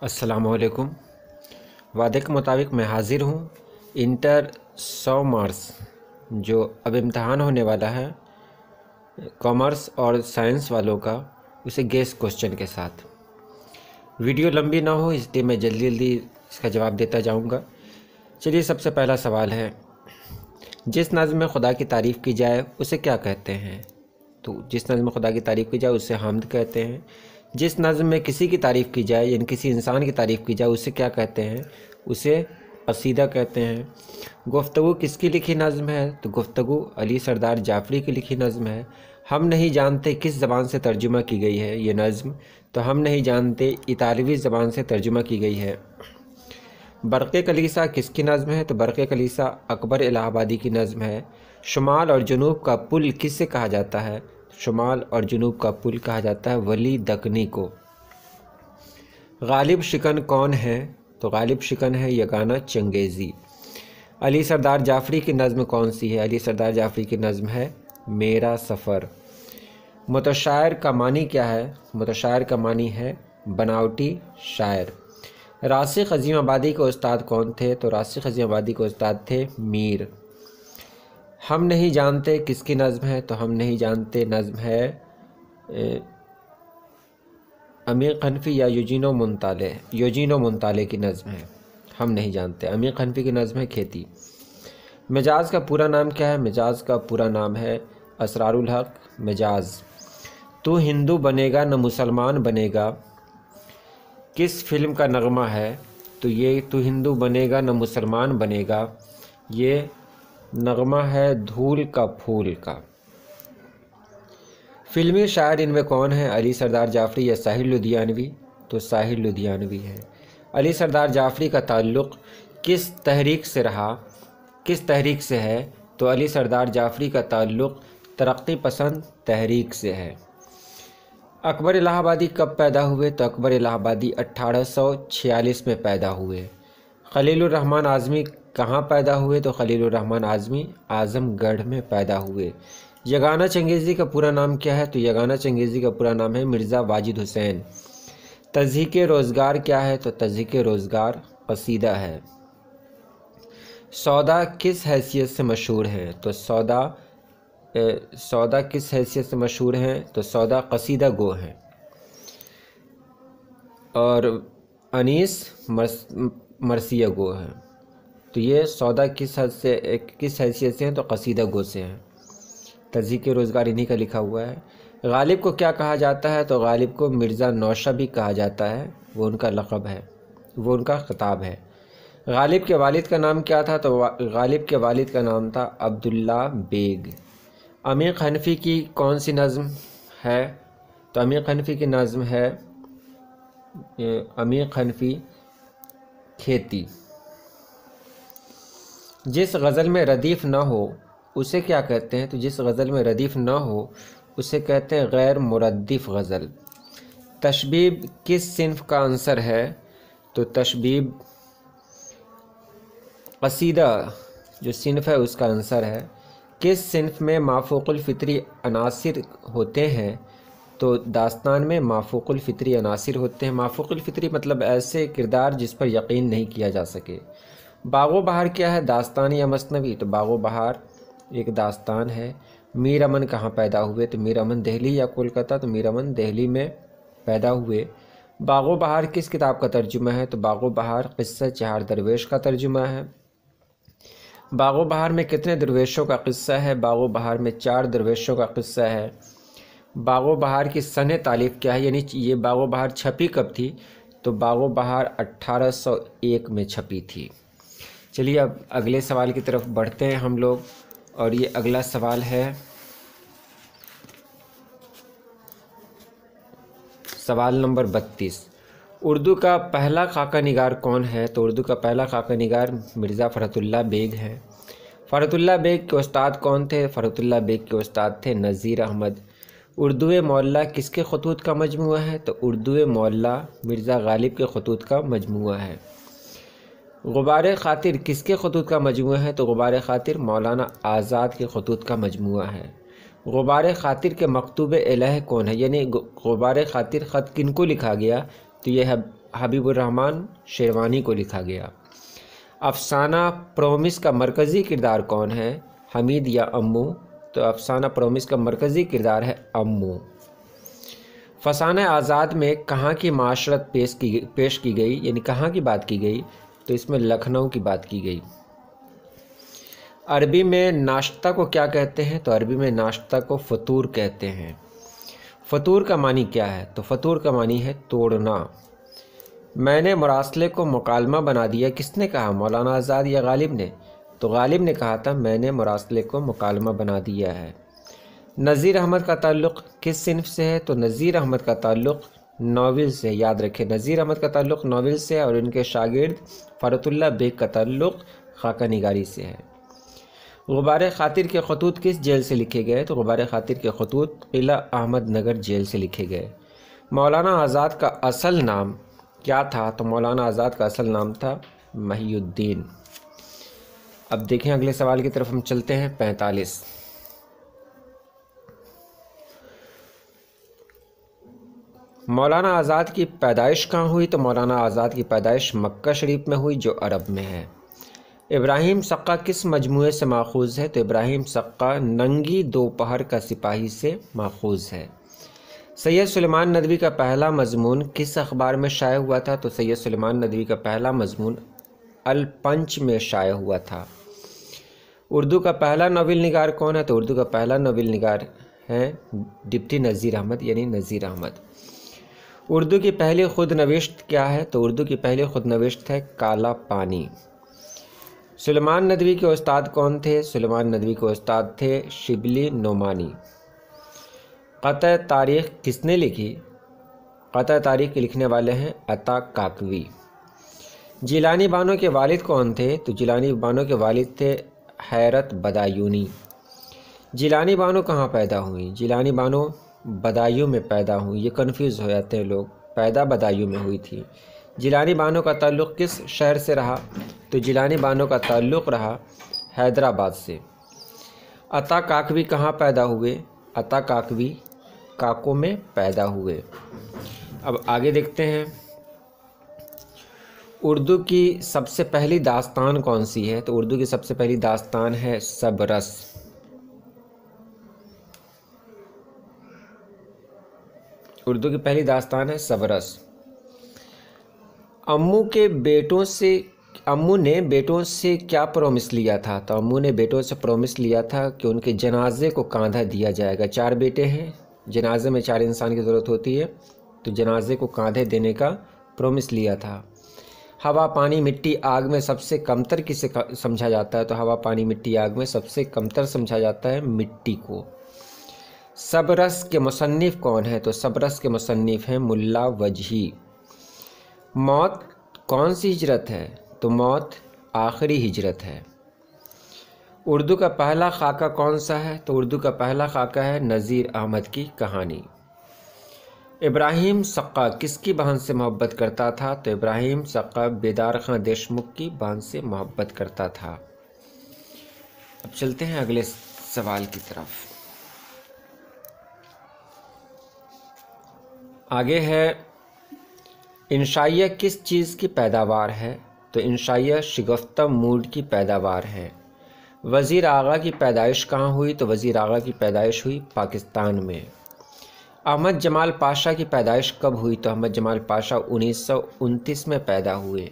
अस्सलामुअलैकुम। वादे के मुताबिक मैं हाज़िर हूँ इंटर 100 मार्क्स जो अब इम्तहान होने वाला है कॉमर्स और साइंस वालों का, उसे गेस क्वेश्चन के साथ। वीडियो लंबी ना हो इसलिए मैं जल्दी जल्दी इसका जवाब देता जाऊँगा। चलिए, सबसे पहला सवाल है, जिस नज़्म में खुदा की तारीफ़ की जाए उसे क्या कहते हैं? तो जिस नज़्म में खुदा की तारीफ़ की जाए उसे हम्द कहते हैं। जिस नज़्म में किसी की तारीफ़ की जाए यानी किसी इंसान की तारीफ़ की जाए उसे क्या कहते हैं? उसे कसीदा कहते हैं। गुफ्तगू किसकी लिखी नज़्म है? तो गुफ्तगू अली सरदार जाफ़री की लिखी नज़्म है। हम नहीं जानते किस ज़बान से तर्जुमा की गई है ये नज़्म? तो हम नहीं जानते इतालवी ज़बान से तर्जुमा की गई है। बरक़े कलीसा किसकी नज़्म है? तो बरक़े कलीसा अकबर इलाहाबादी की नज़्म है। शुमाल और जुनूब का पुल किससे कहा जाता है? शुमाल और जुनूब का पुल कहा जाता है वली दकनी को। गालिब शिकन कौन है? तो गालिब शिकन है यगाना चंगेज़ी। अली सरदार जाफ़री की नज़्म कौन सी है? अली सरदार जाफ़री की नज़्म है मेरा सफ़र। मुतशायर का मानी क्या है? मुतशायर का मानी है बनावटी शायर। राशिक अज़ीमाबादी के उस्ताद कौन थे? तो राशिक अज़ीमाबादी के उस्ताद थे मीर। हम नहीं जानते किसकी नज़्म है? तो हम नहीं जानते नज़्म है अमीर खनफी या यूजीनो मुंताले की नज़्म है। हम नहीं जानते। अमीर खनफी की नज़्म है खेती। मिजाज का पूरा नाम क्या है? मिजाज का पूरा नाम है असरारुल हक मिजाज। तू हिंदू बनेगा न मुसलमान बनेगा किस फिल्म का नगमा है? तो ये तू हिंदू बनेगा न मुसलमान बनेगा ये नगमा है धूल का फूल का। फिल्मी शायर इनमें कौन है? अली सरदार जाफ़री या साहिर लुधियानवी? तो साहिर लुधियानवी है। अली सरदार जाफ़री का ताल्लुक़ किस तहरीक से रहा? किस तहरीक से है? तो अली सरदार जाफ़री का ताल्लुक़ तरक्की पसंद तहरीक से है। अकबर इलाहाबादी कब पैदा हुए? तो अकबर इलाहाबादी 1846 में पैदा हुए। खलीलुर रहमान आज़मी कहाँ पैदा हुए? तो खलीलुर रहमान आज़मी आज़मगढ़ में पैदा हुए। यगाना चंगेज़ी का पूरा नाम क्या है? तो यगाना चंगेज़ी का पूरा नाम है मिर्ज़ा वाजिद हुसैन। तज़हीक़े रोज़गार क्या है? तो तज़हीक़े रोज़गार कसीदा है। सौदा किस हैसियत से मशहूर है? तो सौदा किस हैसियत से मशहूर हैं? तो सौदा कसीदा गो हैं। और अनीस मरसिया गो है। तो ये सौदा किस हैसियत से हैं? तो कसीदा गो से हैं। तज़हीक़े रोज़गार इन्हीं का लिखा हुआ है। गालिब को क्या कहा जाता है? तो गालिब को मिर्ज़ा नौशा भी कहा जाता है। वो उनका लक़ब है, वो उनका ख़िताब है। गालिब के वालिद का नाम क्या था? तो गालिब के वालिद का नाम था अब्दुल्ला बेग। अमीर हनफी की कौन सी नज़्म है? तो अमीर हनफी की नज़्म है अमीर हनफी खेती। जिस गज़ल में रदीफ़ न हो उसे क्या कहते हैं? तो जिस गज़ल में रदीफ़ न हो उसे कहते हैं गैर मुरद्दिफ़ गज़ल। तशबीब किस सिन्फ़ का अंसर है? तो तशबीब कसीदा जो सिन्फ़ है उसका अंसर है। किस सिन्फ़ में माफ़ूक़ुल फ़ित्री अनासिर होते हैं? तो दास्तान में माफ़ूक़ुल फ़ित्री अनासिर होते हैं। माफ़ूक़ुल फ़ित्री मतलब ऐसे किरदार जिस पर यकीन नहीं किया जा सके। बाग़ो बहार क्या है? दास्तान या मसनवी? तो बाग़ो बहार एक दास्तान है। मीर अमन कहाँ पैदा हुए? तो मीर अमन दिल्ली या कोलकाता? तो मीर अमन दिल्ली में पैदा हुए। बाग़ो बहार किस किताब का तर्जुमा है? तो बाग़ो बहार क़िस्सा चार दरवेश का तर्जुमा है। बाग़ो बहार में कितने दरवेशों का क़िस्सा है? बाग़ो बहार में 4 दरवेशों का क़िस्सा है। बाग़ो बहार की सन तालीफ़ क्या है? यानी ये बाग़ो बहार छपी कब थी? तो बाग़ो बहार 1801 में छपी थी। चलिए अब अगले सवाल की तरफ बढ़ते हैं हम लोग, और ये अगला सवाल है सवाल नंबर 32। उर्दू का पहला खाका निगार कौन है? तो उर्दू का पहला खाका निगार मिर्ज़ा फ़रहतुल्लाह बेग है। फ़रहतुल्लाह बेग के उस्ताद कौन थे? फ़रहतुल्लाह बेग के उस्ताद थे नज़ीर अहमद। उर्दू मौला किसके ख़ुतूत का मजमूआ है? तो उर्दू मौला मिर्ज़ा गालिब के ख़ुतूत का मजमूआ है। गुबार ख़ातिर किसके ख़ुतूत का मजमूआ है? तो गुबार ख़ातिर मौलाना आज़ाद के ख़ुतूत का मजमूआ है। गुबार ख़ातिर के मकतूब इलह कौन है? यानी गुबार ख़ातिर ख़त किनको लिखा गया? तो यह है हबीबुर रहमान शेरवानी को लिखा गया। अफसाना प्रोमिस का मरकज़ी किरदार कौन है, हमीद या अम्मू? तो अफसाना प्रोमिस का मरकज़ी किरदार है अम्मू। फसाना आज़ाद में कहाँ की माशरत पेश की गई, यानी कहाँ की बात की गई? तो इसमें लखनऊ की बात की गई। अरबी में नाश्ता को क्या कहते हैं? तो अरबी में नाश्ता को फतूर कहते हैं। फतूर का मानी क्या है? तो फतूर का मानी है तोड़ना। मैंने मुरासले को मुकालमा बना दिया, किसने कहा, मौलाना आज़ाद या गालिब ने? तो गालिब ने कहा था मैंने मुरासले को मुकालमा बना दिया है। नज़ीर अहमद का ताल्लुक़ किस सिन्फ से है? तो नज़ीर अहमद का ताल्लुक़ नावल से। याद रखें, नज़ीर अहमद का ताल्लुक़ नावल से है और इनके शागिर्द फ़रतुल्लाह बेग का ताल्लुक़ खाका निगारी से है। गुबार खातिर के खतूत किस जेल से लिखे गए? तो गुबार खातिर के खतूत किला अहमद नगर जेल से लिखे गए। मौलाना आज़ाद का असल नाम क्या था? तो मौलाना आज़ाद का असल नाम था महियुद्दीन। अब देखें अगले सवाल की तरफ हम चलते हैं। 45। मौलाना आज़ाद की पैदाइश कहाँ हुई? तो मौलाना आज़ाद की पैदाइश मक्का शरीफ में हुई जो अरब में है। इब्राहिम सक्का किस मजमूए से माखूज़ है? तो इब्राहिम सक्का नंगी दोपहर का सिपाही से माखूज़ है। सैयद सुलेमान नदवी का पहला मजमून किस अखबार में शाये हुआ था? तो सैयद सुलेमान नदवी का पहला मजमून अल पंच में शाये हुआ था। उर्दू का पहला नावल निगार कौन है? तो उर्दू का पहला नावल निगार है डिप्टी नज़ीर अहमद, यानी नज़ीर अहमद। उर्दू की पहली खुद नविश्त क्या है? तो उर्दू की पहली खुद नविश्त है काला पानी। सुलेमान नदवी के उस्ताद कौन थे? सुलेमान नदवी के उस्ताद थे शिबली नोमानी। क़त तारीख़ किसने लिखी? क़त तारीख़ के लिखने वाले हैं अता काकवी। जिलानी बानो के वालिद कौन थे? तो जिलानी बानो के वालिद थे हैरत बदायूनी। जिलानी बानो कहाँ पैदा हुई? जिलानी बानो बदायूं में पैदा हुई। ये कन्फ्यूज़ हो जाते हैं लोग, पैदा बदायूं में हुई थी। जिलानी बानो का ताल्लुक़ किस शहर से रहा? तो जिलानी बानो का ताल्लुक़ रहा हैदराबाद से। अता काकवी कहाँ पैदा हुए? अता काकवी काको में पैदा हुए। अब आगे देखते हैं, उर्दू की सबसे पहली दास्तान कौन सी है? तो उर्दू की सबसे पहली दास्तान है सबरस। उर्दू की पहली दास्तान है सबरस। अम्मू ने बेटों से क्या प्रोमिस लिया था? तो अम्मू ने बेटों से प्रोमिस लिया था कि उनके जनाजे को कांधा दिया जाएगा। 4 बेटे हैं, जनाजे में 4 इंसान की ज़रूरत होती है, तो जनाजे को कांधे देने का प्रोमिस लिया था। हवा पानी मिट्टी आग में सबसे कमतर किसे समझा जाता है? तो हवा पानी मिट्टी आग में सबसे कमतर समझा जाता है मिट्टी को। सबरस के मुसन्निफ़ कौन है? तो सबरस के मुसन्निफ़ हैं मुल्ला वजही। मौत कौन सी हिजरत है? तो मौत आखिरी हिजरत है। उर्दू का पहला खाका कौन सा है? तो उर्दू का पहला खाका है नज़ीर अहमद की कहानी। इब्राहिम सक्का किसकी बहन से मोहब्बत करता था? तो इब्राहिम सक्का बेदार खां देशमुख की बहन से मोहब्बत करता था। अब चलते हैं अगले सवाल की तरफ। आगे है, इंशाइया किस चीज़ की पैदावार है? तो इंशाइया शिगफ्ता मूड की पैदावार है। वज़ीर आगा की पैदाइश कहाँ हुई? तो वज़ीर आगा की पैदाइश हुई पाकिस्तान में। अहमद जमाल पाशा की पैदाइश कब हुई? तो अहमद जमाल पाशा 1929 में पैदा हुए।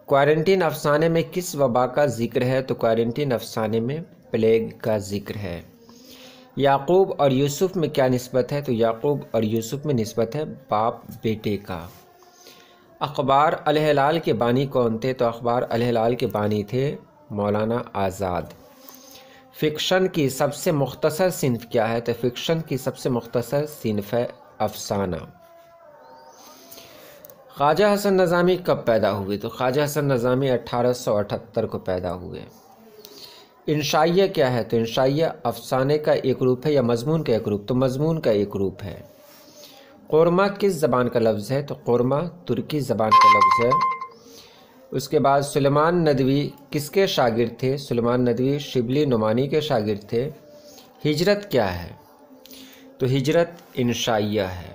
क्वारंटीन अफसाने में किस वबा का जिक्र है? तो क्वारंटीन अफसाने में प्लेग का जिक्र है। याकूब और यूसुफ में क्या निस्बत है? तो याकूब और यूसुफ में निस्बत है बाप बेटे का। अखबार अल-हिलाल के बानी कौन थे? तो अखबार अल-हिलाल के बानी थे मौलाना आज़ाद। फ़िक्शन की सबसे मुख्तसर सिन्फ क्या है? तो फ़िक्शन की सबसे मुख्तसर सिन्फ है अफसाना। ख्वाजा हसन नज़ामी कब पैदा हुए? तो ख्वाजा हसन नज़ामी 1878 को पैदा हुए। इंशाइया क्या है? तो इंशाइया अफसाने का एक रूप है या मजमून का एक रूप? तो मजमून का एक रूप है। कोरमा किस ज़बान का लफ्ज़ है? तो कोरमा तुर्की ज़बान का लफ्ज़ है। उसके बाद सुलेमान नदवी किसके शागिर्द थे? सुलेमान नदवी शिबली नुमानी के शागिर्द थे। हिजरत क्या है? तो हिजरत इंशाइया है।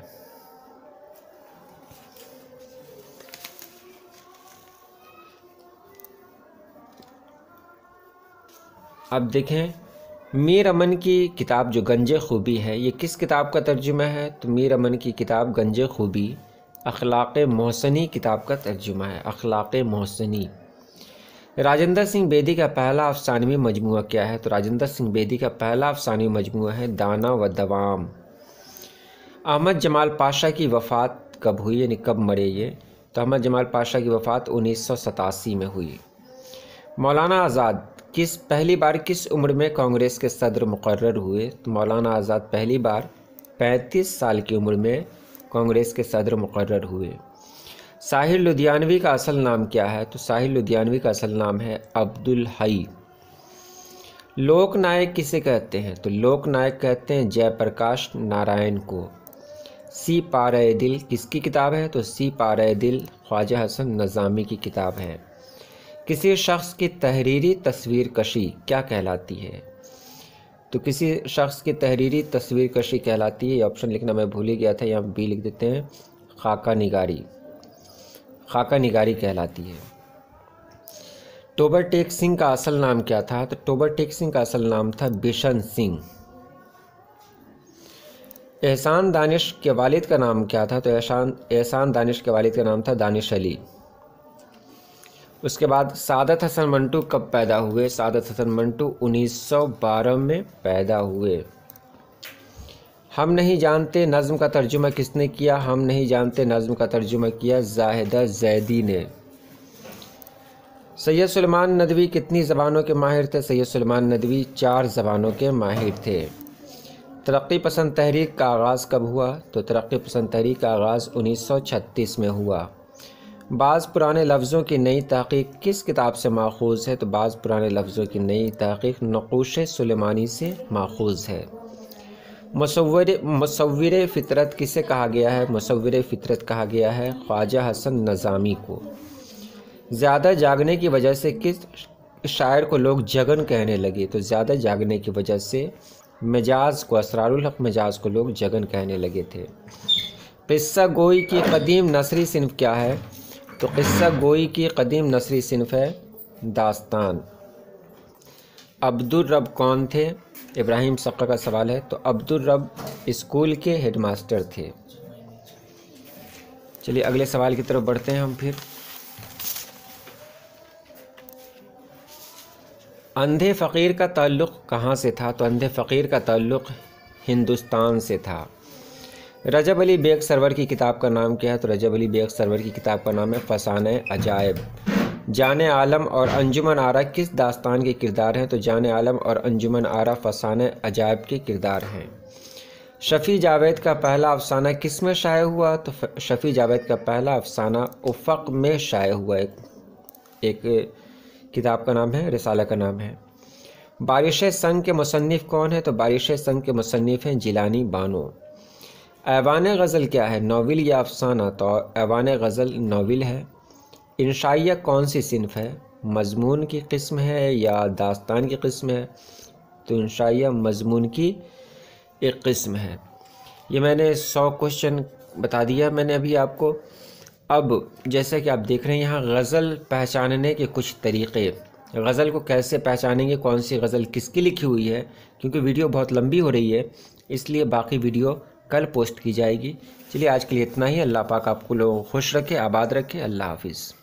अब देखें, मीर अमन की किताब जो गंजे खूबी है, ये किस किताब का तर्जुमा है? तो मीर अमन की किताब गंजे खूबी अखलाक़े मोहसनी किताब का तर्जुमा है, अखलाक़े मोहसनी। राजेंद्र सिंह बेदी का पहला अफ़सानवी मजमूआ क्या है? तो राजेंद्र सिंह बेदी का पहला अफ़सानवी मजमूआ है दाना व दवाम। अहमद जमाल पाशा की वफ़ात कब हुई, यानी कब मरे ये? तो अहमद जमाल पाशा की वफ़ात 1987 में हुई। मौलाना आज़ाद पहली बार किस उम्र में कांग्रेस के सदर मुकर्रर हुए? तो मौलाना आज़ाद पहली बार 35 साल की उम्र में कांग्रेस के सदर मुकर्रर हुए। साहिर लुधियानवी का असल नाम क्या है? तो साहिर लुधियानवी का असल नाम है अब्दुल हई। लोक नायक किसे कहते हैं? तो लोक नायक कहते हैं जयप्रकाश नारायण को। सी पारे दिल किसकी किताब है? तो सी पारे दिल ख्वाजा हसन नज़ामी की किताब है। किसी शख्स की तहरीरी तस्वीर कशी क्या कहलाती है? तो किसी शख्स की तहरीरी तस्वीर कशी कहलाती है, ये ऑप्शन लिखना मैं भूल ही गया था, यहाँ बी लिख देते हैं, खाका निगारी। खाका निगारी कहलाती है। टोबर टेक सिंह का असल नाम क्या था? तो टोबर टेक सिंह का असल नाम था बिशन सिंह। एहसान दानिश के वालिद का नाम क्या था? तो एहसान दानिश के वालिद का नाम था दानिश अली। उसके बाद सादत हसन मंटू कब पैदा हुए? सादत हसन मंटू 1912 में पैदा हुए। हम नहीं जानते नज़्म का तर्जुमा किसने किया? हम नहीं जानते नज़्म का तर्जुमा किया ज़ाहिदा ज़ैदी ने। सैयद सुलेमान नदवी कितनी ज़बानों के माहिर थे? सैयद सुलेमान नदवी 4 ज़बानों के माहिर थे। तरक्की पसंद तहरीक का आगाज़ कब हुआ? तो तरक्की पसंद तहरीक का आगाज़ 1936 में हुआ। बाज़ पुराने लफ्ज़ों की नई तहक़ीक़ किस किताब से माख़ूज़ है? तो बाज़ पुराने लफ्ज़ों की नई तहक़ीक़ नक़ूश सुलेमानी से माख़ूज़ है। मुसव्विर फ़ितरत किसे कहा गया है? मुसव्विर फ़ितरत कहा गया है ख्वाजा हसन नज़ामी को। ज़्यादा जागने की वजह से किस शायर को लोग जगन कहने लगे? तो ज़्यादा जागने की वजह से मिजाज को, असरारुल हक़ मिजाज को लोग जगन कहने लगे थे। क़िस्सा गोई की क़दीम नसरी सिन्फ़ क्या है? तो क़िस्सा गोई की क़दीम नसरी सिन्फ़ है दास्तान। अब्दुल रब कौन थे? इब्राहिम सक्का का सवाल है। तो अब्दुल रब स्कूल के हेडमास्टर थे। चलिए अगले सवाल की तरफ बढ़ते हैं हम फिर। अंधे फ़कीर का ताल्लुक़ कहाँ से था? तो अंधे फ़कीर का ताल्लुक़ हिंदुस्तान से था। रजब अली बेग सरवर की किताब का नाम क्या है? तो रजब अली बेग सरवर की किताब का नाम है फ़साने अजायब। जाने आलम और अंजुमन आरा किस दास्तान के किरदार हैं? तो जाने आलम और अंजुमन आरा फ़साने अजायब के किरदार हैं। शफ़ी जावेद का पहला अफ़साना किस में शाये हुआ? तो शफ़ी जावेद का पहला अफ़साना उफ़क़ में शाये हुआ। एक किताब का नाम है, रिसाला का नाम है। बारिश संग के मुसन्निफ़ कौन है? तो बारिश संग के मुसन्निफ़ हैं जिलानी बानो। ऐवान गज़ल क्या है, नॉविल या अफ़साना? तो ऐवान गज़ल नॉविल है। इंशाइया कौन सी सिन्फ़ है, मज़मून की किस्म है या दास्तान की किस्म है? तो इंशाइया मज़मून की एक किस्म है। ये मैंने 100 क्वेश्चन बता दिया मैंने अभी आपको। अब जैसे कि आप देख रहे हैं यहाँ गज़ल पहचानने के कुछ तरीक़े, गज़ल को कैसे पहचानेंगे, कौन सी गज़ल किसकी लिखी हुई है, क्योंकि वीडियो बहुत लंबी हो रही है इसलिए बाकी वीडियो कल पोस्ट की जाएगी। चलिए आज के लिए इतना ही। अल्लाह पाक आपको लोगों को खुश रखे, आबाद रखे। अल्लाह हाफिज़।